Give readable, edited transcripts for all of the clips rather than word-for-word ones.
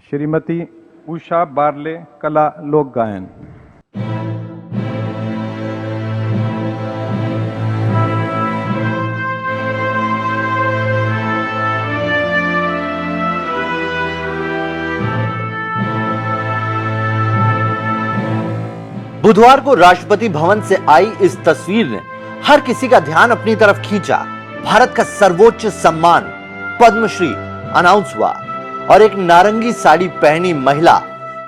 Shrimati Usha barley, कला लोक गायन। बुधवार को राष्ट्रपति भवन से आई इस तस्वीर ने हर किसी का ध्यान अपनी तरफ खींचा। भारत का सर्वोच्च सम्मान पद्मश्री अनाउंस हुआ और एक नारंगी साड़ी पहनी महिला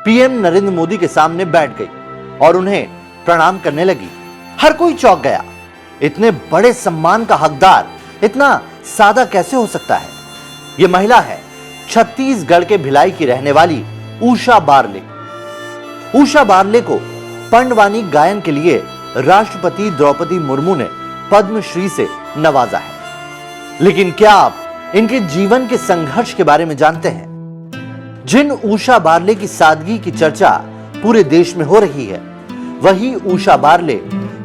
पीएम नरेंद्र मोदी के सामने बैठ गई और उन्हें प्रणाम करने लगी। हर कोई चौंक गया। इतने बड़े सम्मान का हकदार इतना सादा कैसे हो सकता है? यह महिला है छत्तीसगढ़ के भिलाई की रहने वाली उषा बारले। उषा बारले को पंडवानी गायन के लिए राष्ट्रपति द्रौपदी मुर्मू ने पद्मश्री से नवाजा है। लेकिन क्या आप इनके जीवन के संघर्ष के बारे में जानते हैं? जिन उषा बारले की सादगी की चर्चा पूरे देश में हो रही है, वही उषा बारले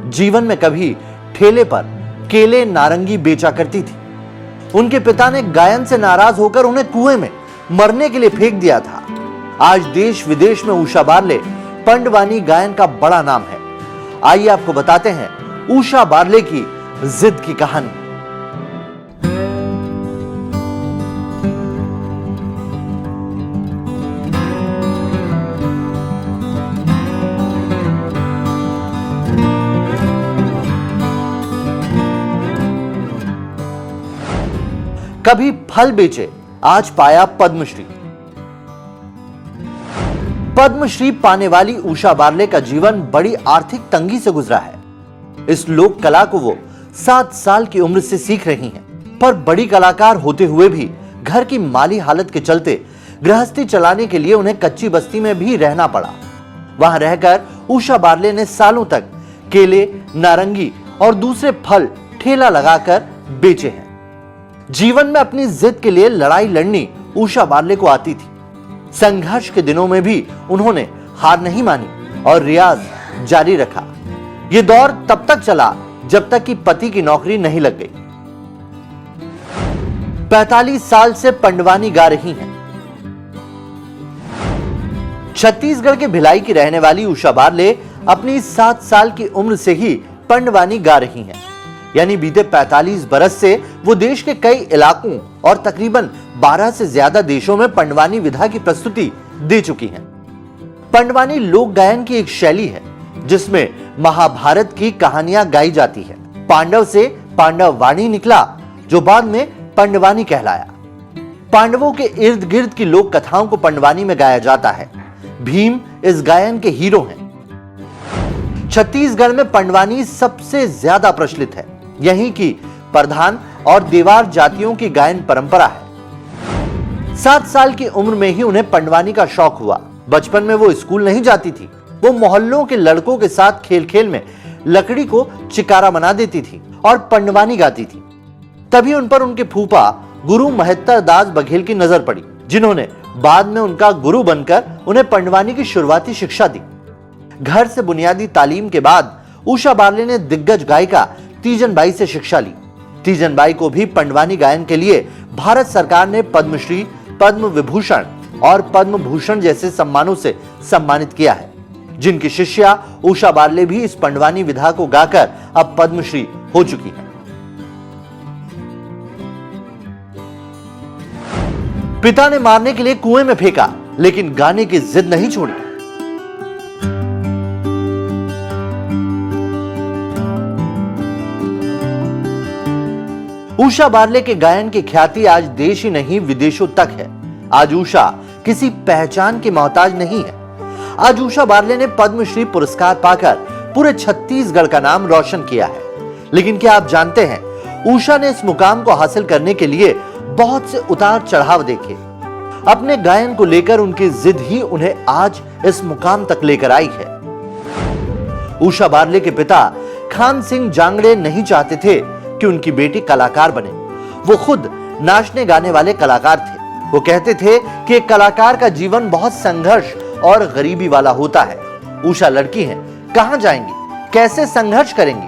जीवन में कभी ठेले पर केले नारंगी बेचा करती थी। उनके पिता ने गायन से नाराज होकर उन्हें कुएं में मरने के लिए फेंक दिया था। आज देश विदेश में उषा बारले पंडवानी गायन का बड़ा नाम है। आइए आपको बताते हैं उषा बारले की जिद की कहानी। कभी फल बेचे, आज पाया पद्मश्री। पद्मश्री पाने वाली उषा बारले का जीवन बड़ी आर्थिक तंगी से गुजरा है। इस लोक कला को वो 7 साल की उम्र से सीख रही हैं, पर बड़ी कलाकार होते हुए भी घर की माली हालत के चलते गृहस्थी चलाने के लिए उन्हें कच्ची बस्ती में भी रहना पड़ा। वहां रहकर उषा बारले ने सालों तक केले, नारंगी और दूसरे फल ठेला लगाकर बेचे हैं। जीवन में अपनी जिद के लिए लड़ाई लड़नी उषा बारले को आती थी। संघर्ष के दिनों में भी उन्होंने हार नहीं मानी और रियाज जारी रखा। यह दौर तब तक चला जब तक कि पति की नौकरी नहीं लग गई। 45 साल से पंडवानी गा रही हैं। छत्तीसगढ़ के भिलाई की रहने वाली उषा बारले अपनी 7 साल की उम्र से ही पंडवानी गा रही हैं। यानी बीते 45 बरस से वो देश के कई इलाकों और तकरीबन 12 से ज्यादा देशों में पंडवानी विधा की प्रस्तुति दे चुकी हैं। पंडवानी लोक गायन की एक शैली है जिसमें महाभारत की कहानियां गाई जाती है। पांडव से पांडव वाणी निकला जो बाद में पंडवानी कहलाया। पांडवों के इर्द गिर्द की लोक कथाओं को पंडवानी में गाया जाता है। भीम इस गायन के हीरो हैं। छत्तीसगढ़ में पंडवानी सबसे ज्यादा प्रचलित है। यहीं की प्रधान और देवार जातियों की गायन परंपरा है। 7 साल की उम्र में ही उन्हें पंडवानी का शौक हुआ। बचपन में वो स्कूल नहीं जाती थी। वो मोहल्लों के लड़कों के साथ खेल खेल में लकड़ी को चिकारा बना देती थी और पंडवानी गाती थी। तभी उन पर उनके फूफा गुरु महेत्तर दास बघेल की नजर पड़ी, जिन्होंने बाद में उनका गुरु बनकर उन्हें पंडवानी की शुरुआती शिक्षा दी। घर से बुनियादी तालीम के बाद उषा बारले ने दिग्गज गायिका तीजन बाई से शिक्षा ली। तीजन बाई को भी पंडवानी गायन के लिए भारत सरकार ने पद्मश्री, पद्म विभूषण और पद्म भूषण जैसे सम्मानों से सम्मानित किया है, जिनकी शिष्या उषा बारले भी इस पंडवानी विधा को गाकर अब पद्मश्री हो चुकी है। पिता ने मारने के लिए कुएं में फेंका, लेकिन गाने की जिद नहीं छोड़ी। उषा बारले के गायन की ख्याति आज देश ही नहीं विदेशों तक है। आज उषा किसी पहचान की मोहताज नहीं है। आज उषा बारले ने पद्मश्री पुरस्कार पाकर पूरे छत्तीसगढ़ का नाम रोशन किया है। लेकिन क्या आप जानते हैं, उषा ने इस मुकाम को हासिल करने के लिए बहुत से उतार चढ़ाव देखे। अपने गायन को लेकर उनकी जिद ही उन्हें आज इस मुकाम तक लेकर आई है। उषा बारले के पिता खान सिंह जांगड़े नहीं चाहते थे कि उनकी बेटी कलाकार बने। वो खुद नाचने गाने वाले कलाकार थे। वो कहते थे कि एक कलाकार का जीवन बहुत संघर्ष और गरीबी वाला होता है। उषा लड़की हैं, कहां जाएंगी, कैसे संघर्ष करेंगी?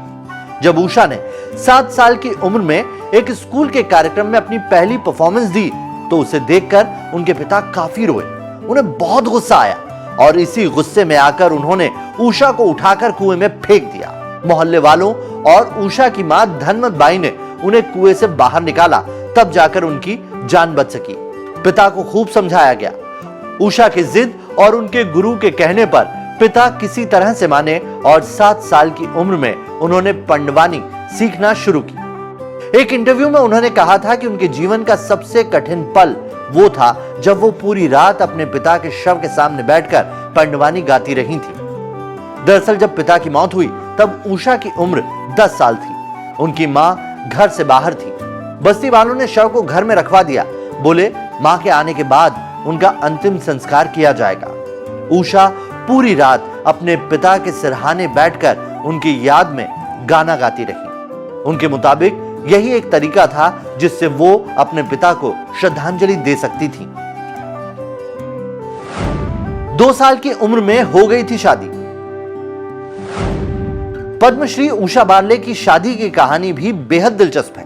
जब उषा ने 7 साल की उम्र में एक स्कूल के कार्यक्रम में अपनी पहली परफॉर्मेंस दी तो उसे देखकर उनके पिता काफी रोए। उन्हें बहुत गुस्सा आया और इसी गुस्से में आकर उन्होंने उषा को उठाकर कुएं में फेंक दिया। मोहल्ले वालों और उषा की मां धनमत बाई ने उन्हें कुएं से बाहर निकाला, तब जाकर उनकी जान बच सकी। पिता को खूब समझाया गया। उषा की जिद और उनके गुरु के कहने पर पिता किसी तरह से माने और 7 साल की उम्र में उन्होंने पंडवानी सीखना शुरू की। एक इंटरव्यू में उन्होंने कहा था कि उनके जीवन का सबसे कठिन पल वो था जब वो पूरी रात अपने पिता के शव के सामने बैठकर पंडवानी गाती रही थी। दरअसल जब पिता की मौत हुई तब उषा की उम्र 10 साल थी। उनकी मां घर से बाहर थी। बस्ती वालों ने शव को घर में रखवा दिया। बोले मां के आने के बाद उनका अंतिम संस्कार किया जाएगा। उषा पूरी रात अपने पिता के सिरहाने बैठकर उनकी याद में गाना गाती रही। उनके मुताबिक यही एक तरीका था जिससे वो अपने पिता को श्रद्धांजलि दे सकती थी। 2 साल की उम्र में हो गई थी शादी। पद्मश्री उषा बारले की शादी की कहानी भी बेहद दिलचस्प है।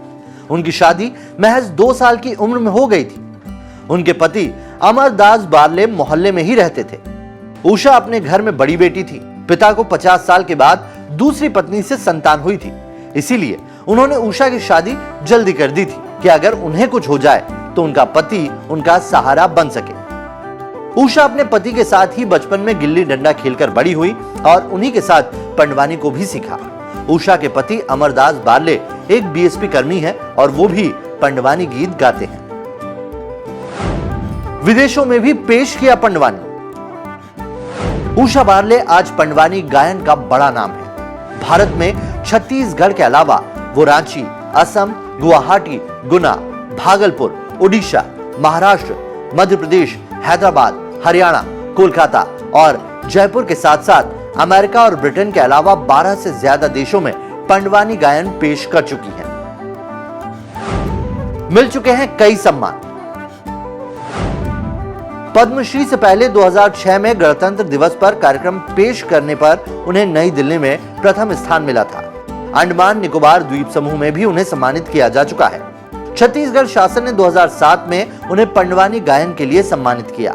उनकी शादी महज 2 साल की उम्र में हो गई थी। उनके पति अमरदास बारले मोहल्ले में ही रहते थे। उषा अपने घर में बड़ी बेटी थी। पिता को 50 साल के बाद दूसरी पत्नी से संतान हुई थी, इसीलिए उन्होंने उषा की शादी जल्दी कर दी थी कि अगर उन्हें कुछ हो जाए तो उनका पति उनका सहारा बन सके। उषा अपने पति के साथ ही बचपन में गिल्ली डंडा खेलकर बड़ी हुई और उन्हीं के साथ पंडवानी को भी सीखा। उषा के पति अमरदास बारले एक बीएसपी कर्मी हैं और वो भी पंडवानी गीत गाते हैं। विदेशों में भी पेश किया पंडवानी। उषा बारले आज पंडवानी गायन का बड़ा नाम है। भारत में छत्तीसगढ़ के अलावा वो रांची, असम, गुवाहाटी, गुना, भागलपुर, उड़ीसा, महाराष्ट्र, मध्य प्रदेश, हैदराबाद, हरियाणा, कोलकाता और जयपुर के साथ साथ अमेरिका और ब्रिटेन के अलावा 12 से ज्यादा देशों में पंडवानी गायन पेश कर चुकी हैं। मिल चुके हैं कई सम्मान। पद्मश्री से पहले 2006 में गणतंत्र दिवस पर कार्यक्रम पेश करने पर उन्हें नई दिल्ली में प्रथम स्थान मिला था। अंडमान निकोबार द्वीप समूह में भी उन्हें सम्मानित किया जा चुका है। छत्तीसगढ़ शासन ने 2007 में उन्हें पंडवानी गायन के लिए सम्मानित किया।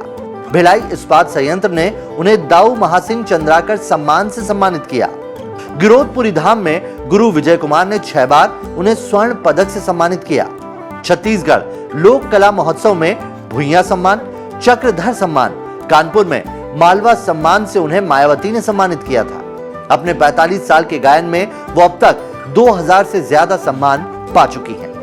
भिलाई इस्पात संयंत्र ने उन्हें दाऊ महासिंह चंद्राकर सम्मान से सम्मानित किया। गिरोधपुरी धाम में गुरु विजय कुमार ने 6 बार उन्हें स्वर्ण पदक से सम्मानित किया। छत्तीसगढ़ लोक कला महोत्सव में भुइयां सम्मान, चक्रधर सम्मान, कानपुर में मालवा सम्मान से उन्हें मायावती ने सम्मानित किया था। अपने 45 साल के गायन में वो अब तक 2000 से ज्यादा सम्मान पा चुकी हैं।